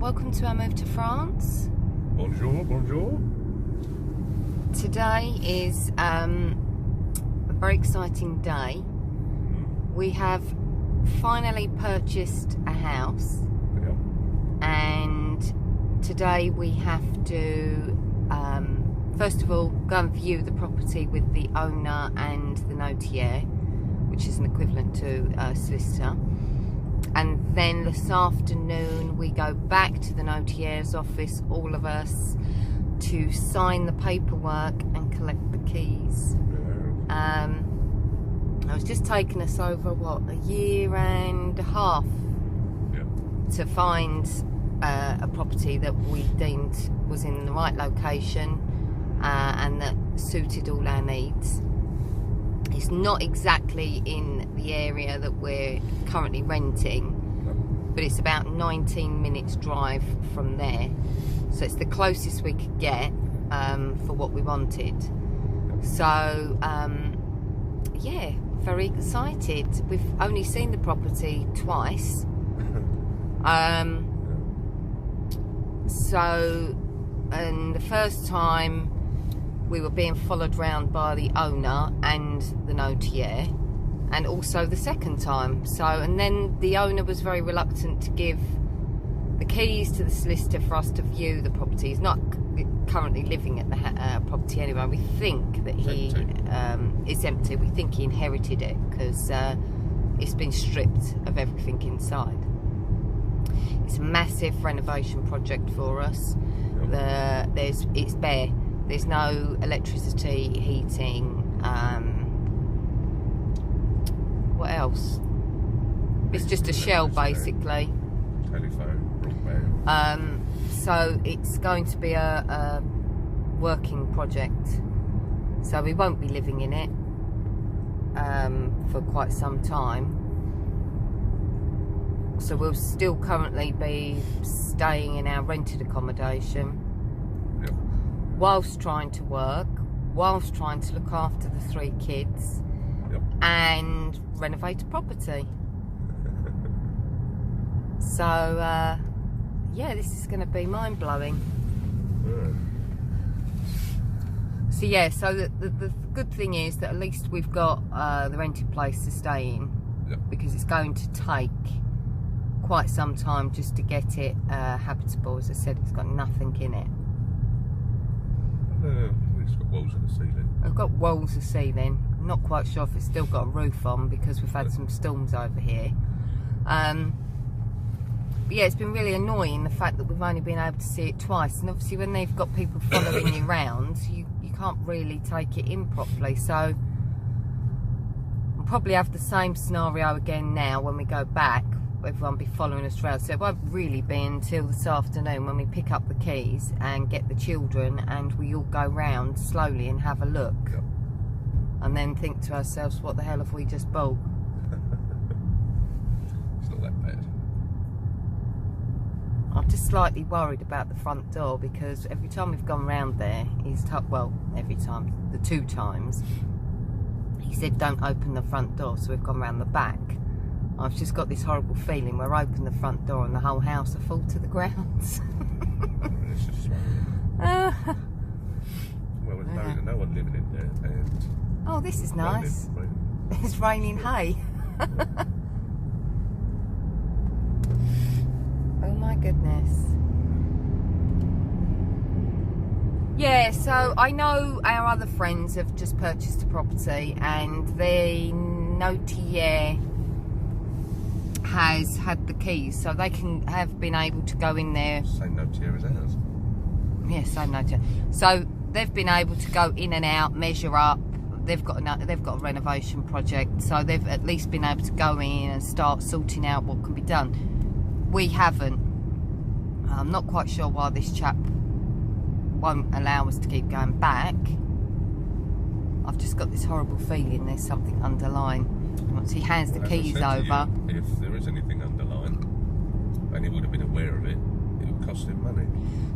welcome to our move to France. Bonjour, bonjour. Today is a very exciting day. We have finally purchased a house, and today we have to first of all go and view the property with the owner and the notaire, which is an equivalent to a solicitor. And then this afternoon we go back to the notaire's office, all of us, to sign the paperwork and collect the keys. It was just taking us over, what, a year and a half to find a property that we deemed was in the right location and that suited all our needs. It's not exactly in the area that we're currently renting, but it's about 19 minutes drive from there. So it's the closest we could get for what we wanted. So, yeah, very excited. We've only seen the property twice. And the first time we were being followed round by the owner and the notaire, and also the second time. And then the owner was very reluctant to give the keys to the solicitor for us to view the property. He's not currently living at the property anyway. We think that he is empty. We think he inherited it because it's been stripped of everything inside. It's a massive renovation project for us. It's bare. There's no electricity, heating. What else? It's just a shell, basically. Telephone, broadband. So it's going to be a working project. So we won't be living in it for quite some time. So we'll still currently be staying in our rented accommodation, whilst trying to work, whilst trying to look after the 3 kids, and renovate a property. So, yeah, this is going to be mind-blowing. So, yeah, so the good thing is that at least we've got the rented place to stay in, because it's going to take quite some time just to get it habitable. As I said, it's got nothing in it. It's got walls in the ceiling. I've got walls of ceiling. I'm not quite sure if it's still got a roof on because we've had some storms over here. But yeah, it's been really annoying, the fact that we've only been able to see it twice. And obviously when they've got people following you around, you can't really take it in properly. So I'll probably have the same scenario again now when we go back. Everyone be following us around, so it won't really be until this afternoon when we pick up the keys and get the children and we all go round slowly and have a look, and then think to ourselves, what the hell have we just bought? It's not that bad. I'm just slightly worried about the front door, because every time we've gone round there, every time, the 2 times, he said don't open the front door, so we've gone round the back. I've just got this horrible feeling we're open the front door and the whole house will fall to the ground. It's just well, there's no one living in there. And oh, this is nice. It's raining hay. Oh my goodness. Yeah, so I know our other friends have just purchased a property, and the notaire has had the keys, so they have been able to go in there. Same notaire as ours. Yeah, same notaire. So they've been able to go in and out, measure up. They've got a renovation project, so they've at least been able to go in and start sorting out what can be done. We haven't. I'm not quite sure why this chap won't allow us to keep going back. I've just got this horrible feeling there's something underlying. Once he hands the keys over, if there is anything underlying, and he would have been aware of it, it would cost him money.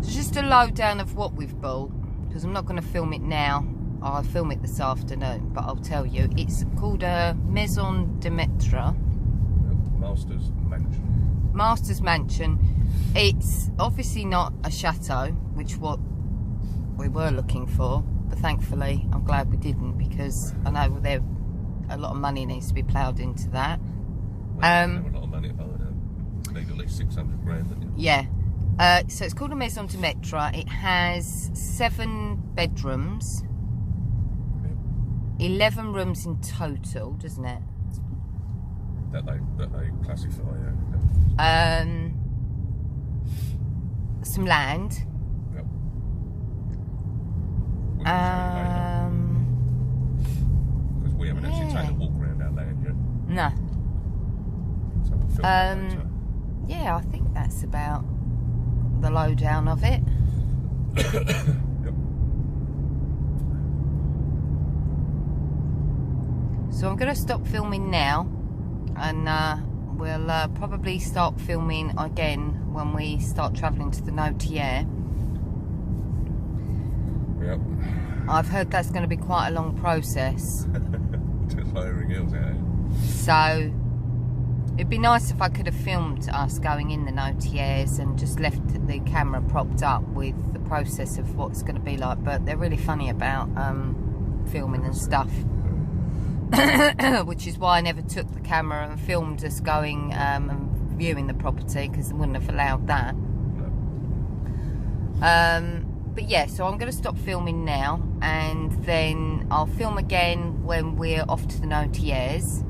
So just a lowdown of what we've bought, because I'm not going to film it now. I'll film it this afternoon, but I'll tell you, it's called a Maison de Maître. Master's Mansion. Master's Mansion. It's obviously not a chateau, which what we were looking for, but thankfully I'm glad we didn't, because I know there a lot of money needs to be ploughed into that. Well, a lot of money about it. Need at least 600 grand, don't you? Yeah. So it's called a Maison de Maître. It has 7 bedrooms, 11 rooms in total, doesn't it? That they classify. Some land. Yep. Because we haven't actually taken a walk around our land yet. No. So we'll film that later. Yeah, I think that's about the lowdown of it. Yep. So I'm going to stop filming now, and we'll probably start filming again when we start travelling to the Notiere. Yep. I've heard that's going to be quite a long process. Just lowering hills out here. So it'd be nice if I could have filmed us going in the Notieres and just left the camera propped up with the process of what's going to be like, but they're really funny about filming and stuff. Which is why I never took the camera and filmed us going and viewing the property, because I wouldn't have allowed that. No. But yeah, so I'm going to stop filming now, and then I'll film again when we're off to the Notieres,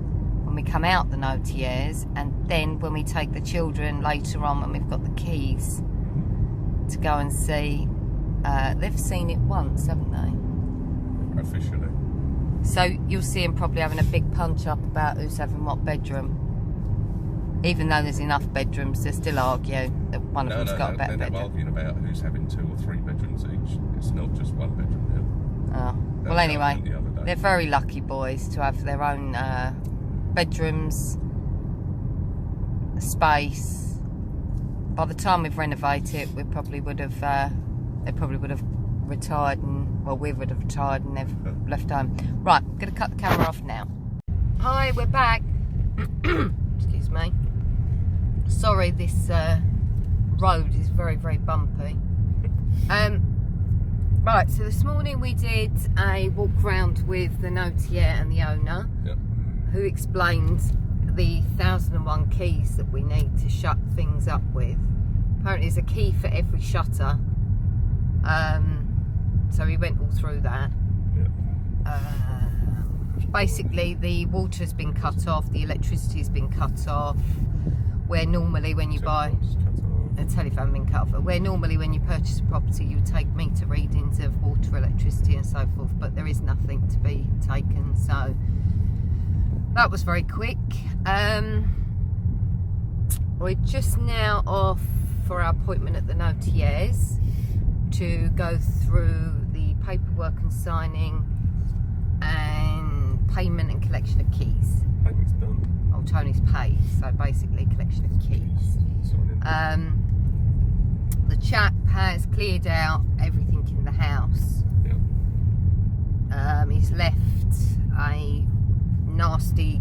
when we come out the Notieres, and then when we take the children later on when we've got the keys to go and see. They've seen it once, haven't they? Officially. So you'll see him probably having a big punch up about who's having what bedroom. Even though there's enough bedrooms, they still argue that one of them's got a better they're bedroom. arguing about who's having 2 or 3 bedrooms each. It's not just 1 bedroom now. Oh. Well, anyway, they're very lucky boys to have their own bedrooms, space. By the time we've renovated it, we probably would have. They probably would have retired, and well, we would have retired and they've left home. Right, I'm going to cut the camera off now. Hi, we're back. Excuse me. Sorry, this road is very, very bumpy. Right, so this morning we did a walk round with the Notiere and the owner, Yep. who explained the 1001 keys that we need to shut things up with. Apparently there's a key for every shutter. So we went all through that. Yep. Basically the water's been cut off, the electricity's been cut off, where normally when you buy a telephone been cut off, where normally when you purchase a property you would take meter readings of water, electricity and so forth, but there is nothing to be taken, so that was very quick. We're just now off for our appointment at the Notieres to go through the paperwork and signing and payment and collection of keys. Payment's done. Oh, Tony's paid, so basically collection of keys. The chap has cleared out everything in the house. Yep. He's left a nasty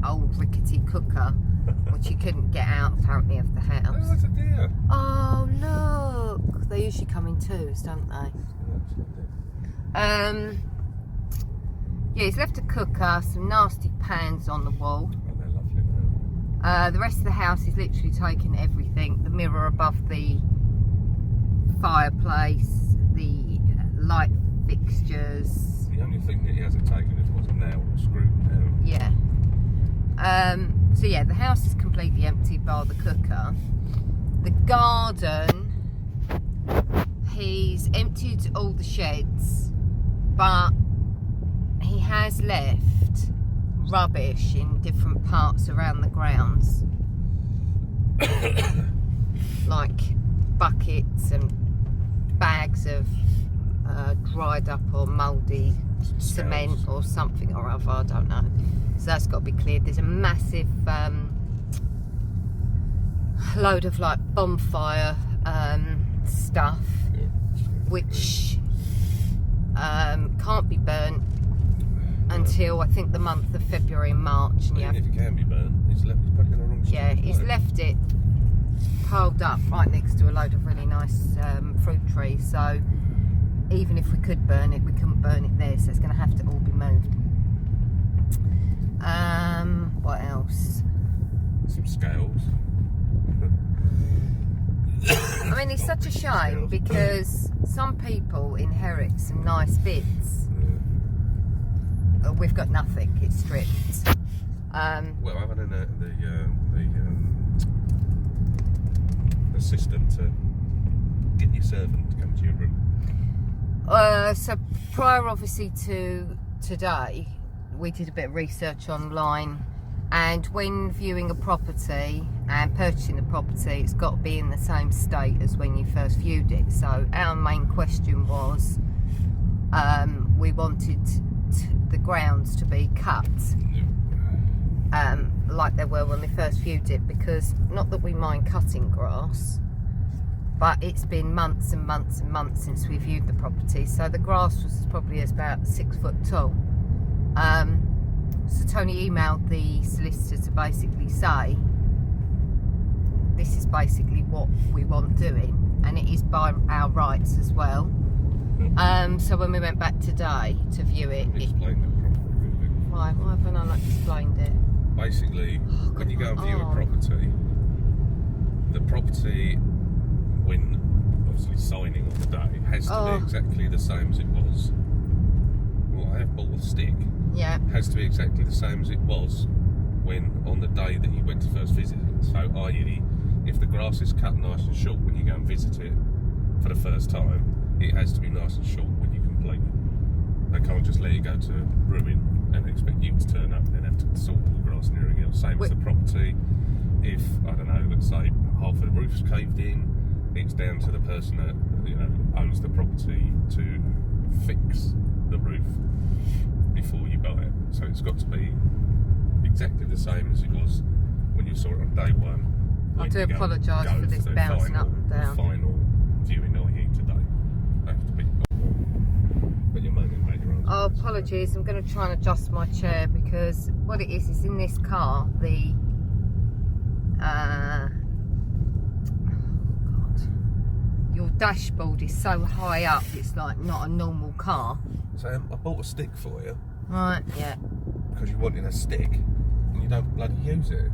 old rickety cooker which he couldn't get out apparently of the house. Oh, that's a deer. Oh look, they usually come in twos, don't they? Yeah, he's left a cooker, some nasty pans on the wall. Oh, they're lovely now. The rest of the house is literally taking everything. The mirror above the fireplace, the light fixtures. The only thing that he hasn't taken is what's a nail or screw nail. Yeah. So yeah, the house is completely empty bar the cooker. The garden, he's emptied all the sheds, but he has left rubbish in different parts around the grounds. Like buckets and bags of dried up or mouldy cement or something or other, I don't know. So that's got to be cleared. There's a massive load of like bonfire stuff, which can't be burnt until I think the month of February and March. And Even if it can be burnt, he's put it in the wrong spot. yeah, he's left it piled up right next to a load of really nice fruit trees, so even if we could burn it, we couldn't burn it there, so it's going to have to all be moved. What else? Some scales. I mean, it's such a shame because some people inherit some nice bits. We've got nothing, it's stripped. Well, I've had the system to get your servant to come to your room. So prior obviously to today, we did a bit of research online, and when viewing a property and purchasing the property, it's got to be in the same state as when you first viewed it. So our main question was, we wanted the grounds to be cut like they were when we first viewed it, because not that we mind cutting grass, but it's been months and months and months since we viewed the property, so the grass was probably about 6 foot tall. So Tony emailed the solicitor to basically say this is basically what we want doing, and it is by our rights as well. So when we went back today to view it, Explained it properly, really. why haven't I not explained it? Basically, when you go and view a property, the property, when obviously signing on the day, has to be exactly the same as it was. Well, I have bought a stick. Yeah. Has to be exactly the same as it was when on the day that you went to first visit it. So, i.e., if the grass is cut nice and short when you go and visit it for the first time, it has to be nice and short when you complete it. They can't just let it go to ruin and expect you to turn up and then have to sort all the grass and everything else. Same as the property. If, I don't know, let's say half of the roof's caved in, it's down to the person that owns the property to fix the roof before you buy it. So it's got to be exactly the same as it was when you saw it on day one. I do apologise for this bouncing up and down. Final viewing night here today. Have to be. But you're moaning about your own. Oh, apologies. I'm going to try and adjust my chair because what it is in this car, the your dashboard is so high up, it's like not a normal car. So I bought a stick for you. Right, yeah. Because you wanted a stick and you don't bloody use it.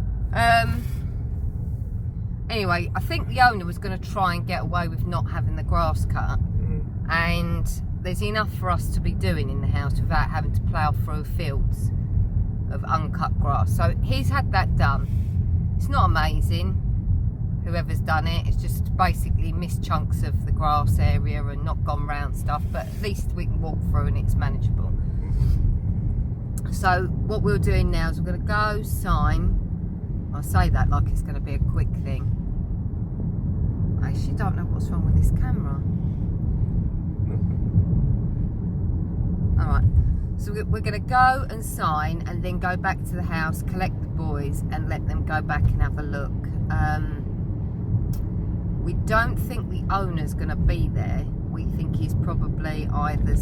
Anyway, I think the owner was going to try and get away with not having the grass cut, and there's enough for us to be doing in the house without having to plough through fields of uncut grass. So he's had that done. It's not amazing, whoever's done it. It's just basically missed chunks of the grass area and not gone round stuff, but at least we can walk through and it's manageable. So what we're doing now is we're going to go sign. I say that like it's going to be a quick thing. I actually don't know what's wrong with this camera. Alright, so we're going to go and sign and then go back to the house, collect the boys and let them go back and have a look. We don't think the owner's going to be there. We think he's probably either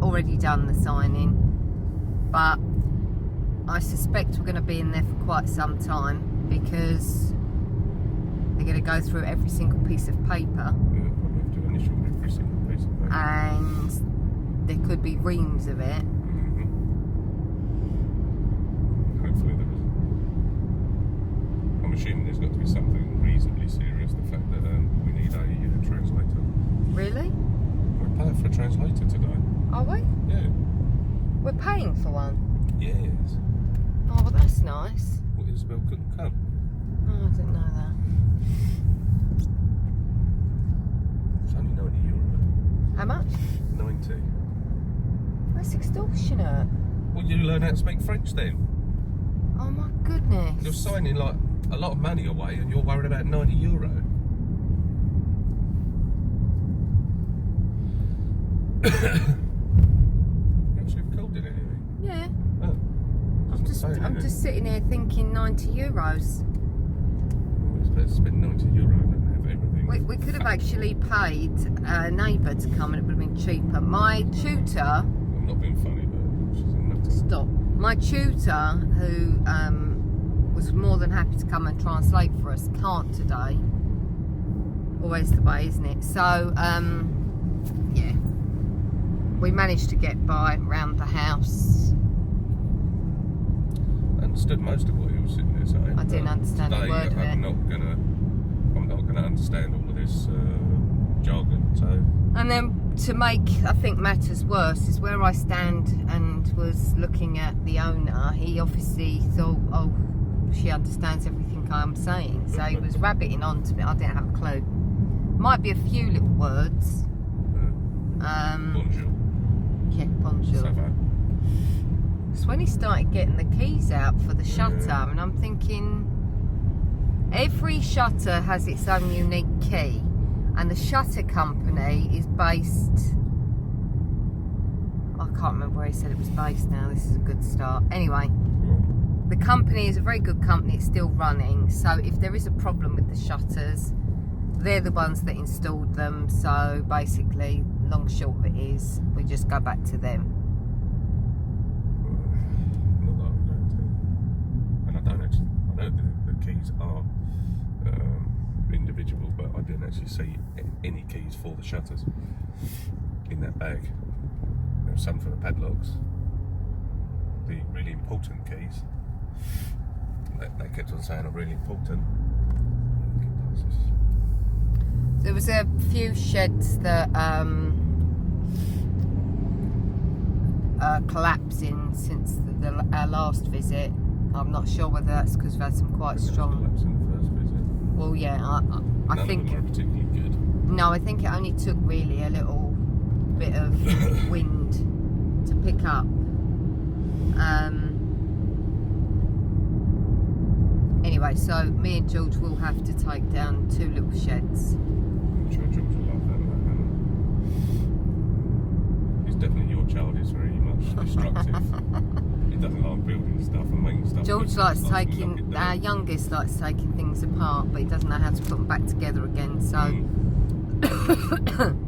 already done the signing, but I suspect we're going to be in there for quite some time because they're going to go through every single piece of paper. Yeah, probably have to initial every single piece of paper. And there could be reams of it. Hopefully there isn't. I'm assuming there's got to be something reasonably serious. The fact that we need a translator. Really? We're paying for a translator today. Are we? Yeah. We're paying for one? Yes. Oh, well, that's nice. Well, Isabel couldn't come. Oh, I didn't know that. It's only €90. How much? 90. That's extortionate. Well, you learn how to speak French then. Oh my goodness. You're signing like a lot of money away and you're worried about €90. You actually have called it anything? Yeah. Oh. I'm just sitting here thinking €90. Well, it's better to spend €90 and have everything. We could have actually paid a neighbour to come and it would have been cheaper. My tutor... I'm not being funny, but she's a nutter. Stop. My tutor, who was more than happy to come and translate for us. Can't today. Always the way, isn't it? So, yeah. We managed to get by around the house. I understood most of what he was sitting there saying. I didn't understand a word of it. I'm not gonna understand all of this jargon. So. And then to make, I think, matters worse is where I stand and was looking at the owner. He obviously thought, oh, she understands everything I'm saying. So he was rabbiting on to me. I didn't have a clue. Might be a few little words. Bonjour. Yeah, bonjour. Ça va? It's when he started getting the keys out for the shutter, and I'm thinking, every shutter has its own unique key, and the shutter company is based, I can't remember where he said it was based now. This is a good start. Anyway, the company is a very good company. It's still running, so if there is a problem with the shutters, they're the ones that installed them. So basically, long short of it is, we just go back to them. Not that I'm going to. And I don't actually, I know the keys are individual, but I didn't actually see any keys for the shutters in that bag. There were some for the padlocks. The really important keys, they kept on saying are really important. There was a few sheds that collapsing since our last visit. I'm not sure whether that's because we've had some quite strong. Collapsing the first visit. Well, yeah, I think. None of them were particularly good. No, I think it only took really a little bit of wind to pick up. Anyway, so me and George will have to take down 2 little sheds. I'm sure George will love that. He's definitely your child. Is very much destructive. He doesn't like building stuff and making stuff. George likes taking, our youngest likes taking things apart, but he doesn't know how to put them back together again. So, A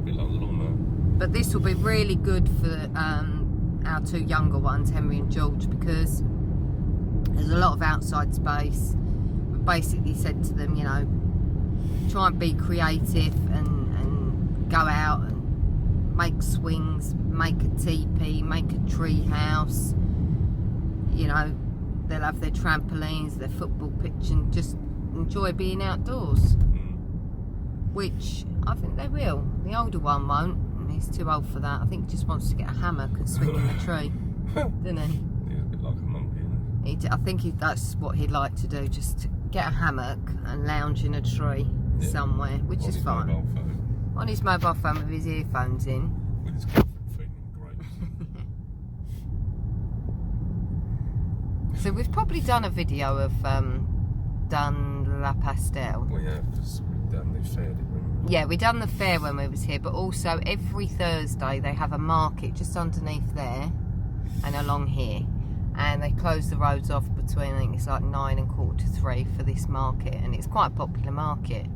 bit like the lawnmower. But this will be really good for our 2 younger ones, Henry and George, because there's a lot of outside space. We've basically said to them, you know, try and be creative and go out and make swings, make a teepee, make a tree house. You know, they'll have their trampolines, their football pitch, and just enjoy being outdoors. Which I think they will. The older one won't. He's too old for that. I think he just wants to get a hammock and swing in the tree, doesn't he? He's a bit like a monkey, isn't he? I think that's what he'd like to do, just to get a hammock and lounge in a tree somewhere, which On is his fine. mobile phone. On his mobile phone with his earphones in. With his girlfriend feeding him grapes. So we've probably done a video of Dun La Pastel. Well, yeah, because we've done the fair, didn't we? Yeah, we done the fair when we was here, but also every Thursday they have a market just underneath there and along here, and they close the roads off between, I think it's like 9 and 2:45 for this market, and it's quite a popular market.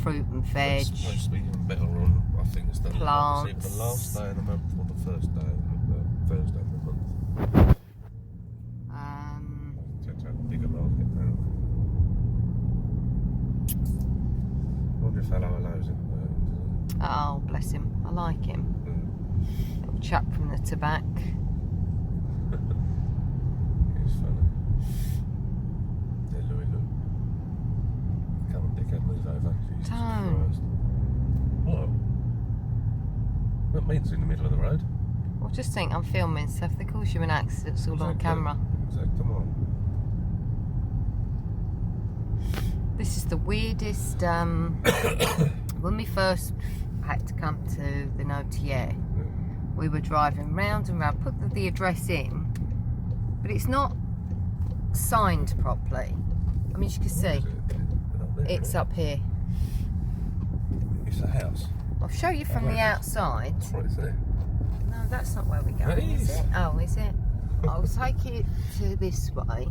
Fruit and veg. It's supposed to be even better on, I think it's the plants. Either the last day of the month or the first day of the Thursday of the month. It's a bigger market now. I wonder if hello's in there. Oh, bless him. I like him. Little chap from the tobacco. It's funny. Yeah, Louis, look. Come on, dickhead, move over. Jesus Don't. Christ. What? What means in the middle of the road? Well, just think I'm filming, so if they cause you an accident, it's all on camera. Exactly. Come on. This is the weirdest, when we first had to come to the Notier, we were driving round and round, put the address in, but it's not signed properly. I mean, as you can see, it's up here. It's a house. I'll show you from the outside. That's right, it's there. No, that's not where we're going, It is is. it? Oh, is it? I'll take it to this way.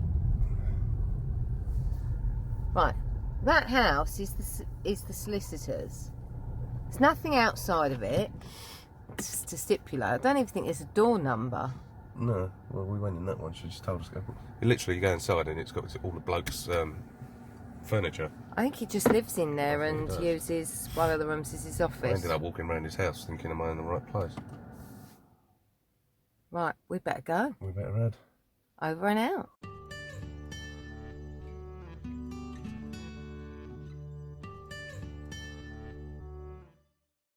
Right, that house is the solicitor's. There's nothing outside of it to stipulate. I don't even think there's a door number. No, well, we went in that one. She just told us to go. You literally go inside and it's got all the blokes' furniture. I think he just lives in there I think and he does. uses one of the rooms as his I office. ended up walking around his house thinking, am I in the right place? Right, we better go. We better head. Over and out.